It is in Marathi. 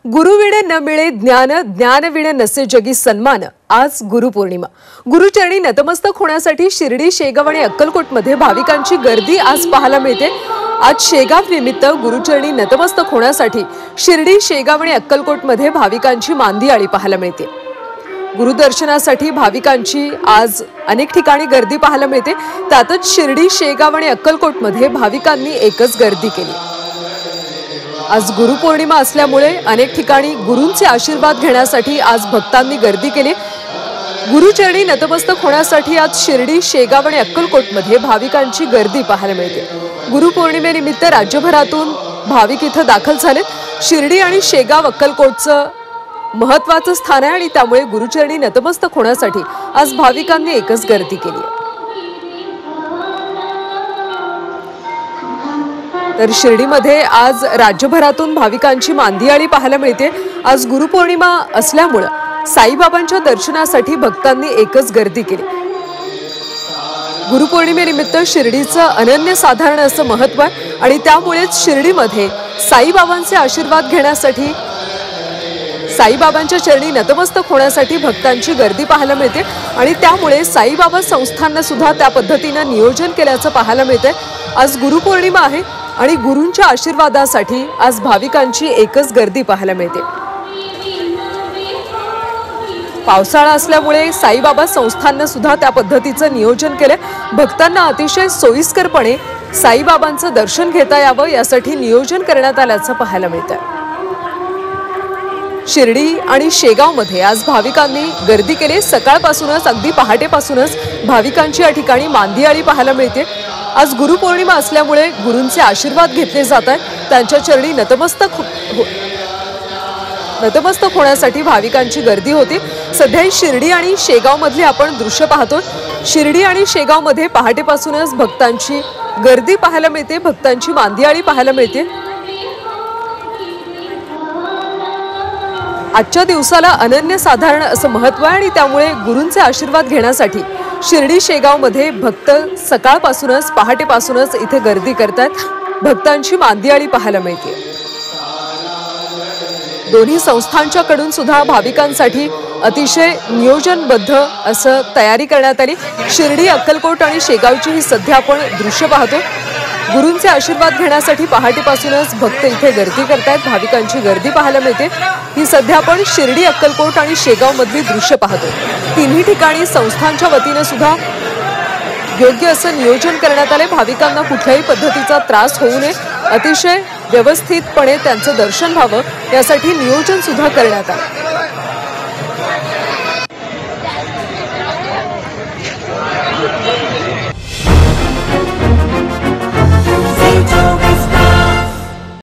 गुरुविणे न मिळे ज्ञान, ज्ञानविणे नसे जगी सन्मान। आज गुरुपौर्णिमा। गुरुचरणी नतमस्तक होण्यासाठी शिर्डी, शेगाव आणि अक्कलकोटमध्ये भाविकांची गर्दी आज पाहायला मिळते। आज शेगाव निमित्त गुरुचरणी नतमस्तक होण्यासाठी शिर्डी, शेगाव आणि अक्कलकोटमध्ये भाविकांची मांदियाळी पाहायला मिळते। गुरुदर्शनासाठी भाविकांची आज अनेक ठिकाणी गर्दी पाहायला मिळते। त्यातच शिर्डी, शेगाव आणि अक्कलकोटमध्ये भाविकांनी एकच गर्दी केली। आज गुरुपौर्णिमा असल्यामुळे अनेक ठिकाणी गुरूंचे आशीर्वाद घेण्यासाठी आज भक्तांनी गर्दी केली। गुरुचरणी नतमस्तक होण्यासाठी आज शिर्डी, शेगाव आणि अक्कलकोटमध्ये भाविकांची गर्दी पाहायला मिळते। गुरुपौर्णिमेनिमित्त राज्यभरातून भाविक इथं दाखल झालेत। शिर्डी आणि शेगाव अक्कलकोटचं महत्त्वाचं स्थान आहे आणि त्यामुळे गुरुचरणी नतमस्तक होण्यासाठी आज भाविकांनी एकच गर्दी केली आहे। तर शिर्डीमध्ये आज राज्यभरातून भाविकांची मांदियाळी पाहायला मिळते। आज गुरुपौर्णिमा असल्यामुळे साईबाबांच्या दर्शनासाठी भक्तांनी एकच गर्दी केली। गुरुपौर्णिमेनिमित्त शिर्डीचं अनन्यसाधारण असं महत्त्व आहे आणि त्यामुळेच शिर्डीमध्ये साईबाबांचे आशीर्वाद घेण्यासाठी, साईबाबांच्या चरणी नतमस्तक होण्यासाठी भक्तांची गर्दी पाहायला मिळते आणि त्यामुळे साईबाबा संस्थांना सुद्धा त्या पद्धतीने नियोजन केल्याचं पाहायला मिळते। आज गुरुपौर्णिमा आहे आणि गुरूंच्या आशीर्वादासाठी आज भाविकांची एकच गर्दी पाहायला मिळते। पावसाळा असल्यामुळे साईबाबा संस्थांना सुद्धा त्या पद्धतीचं नियोजन केले। भक्तांना अतिशय सोयीस्करपणे साईबाबांचं दर्शन घेता यावं यासाठी नियोजन करण्यात आल्याचं पाहायला मिळतंय। शिर्डी आणि शेगावमध्ये आज भाविकांनी गर्दी केली। सकाळपासूनच, अगदी पहाटेपासूनच भाविकांची या ठिकाणी मांदियाळी पाहायला मिळते। आज गुरुपौर्णिमा असल्यामुळे गुरूंचे आशीर्वाद घेतले जात आहेत। त्यांच्या चरणी नतमस्तक होण्यासाठी भाविकांची गर्दी होती। सध्या शिर्डी आणि शेगाव मधले आपण दृश्य पाहतो। शिर्डी आणि शेगाव मध्ये पहाटेपासूनच भक्तांची गर्दी पाहायला मिळते, भक्तांची मांदियाळी पाहायला मिळते। आजच्या दिवसाला अनन्यसाधारण असं महत्त्व आहे आणि त्यामुळे गुरूंचे आशीर्वाद घेण्यासाठी शिर्डी, शेगाव मध्ये भक्त सकाळपासूनच, पहाटेपासूनच इथे गर्दी करतात। भक्तांची मांदियाळी पाहायला मिळते। दोन्ही संस्थांच्याकडून सुद्धा भाविकांसाठी अतिशय नियोजनबद्ध असं तयारी करण्यात आली। शिर्डी, अक्कलकोट आणि शेगावची ही सध्या आपण दृश्य पाहतो। गुरूंचे आशीर्वाद घेण्यासाठी पहाटेपासूनच भक्त इथे गर्दी करतात। भाविकांची गर्दी पाहायला मिळते। ही सध्या आपण शिर्डी, अक्कलकोट आणि शेगाव मधली दृश्य पाहतो। तिन्ही ठिकाणी संस्थांच्या वतीने सुद्धा योग्य असं नियोजन करण्यात आले। भाविकांना कुठल्याही पद्धतीचा त्रास होऊ नये, अतिशय व्यवस्थितपणे त्यांचं दर्शन व्हावं यासाठी नियोजन सुद्धा करण्यात आलं।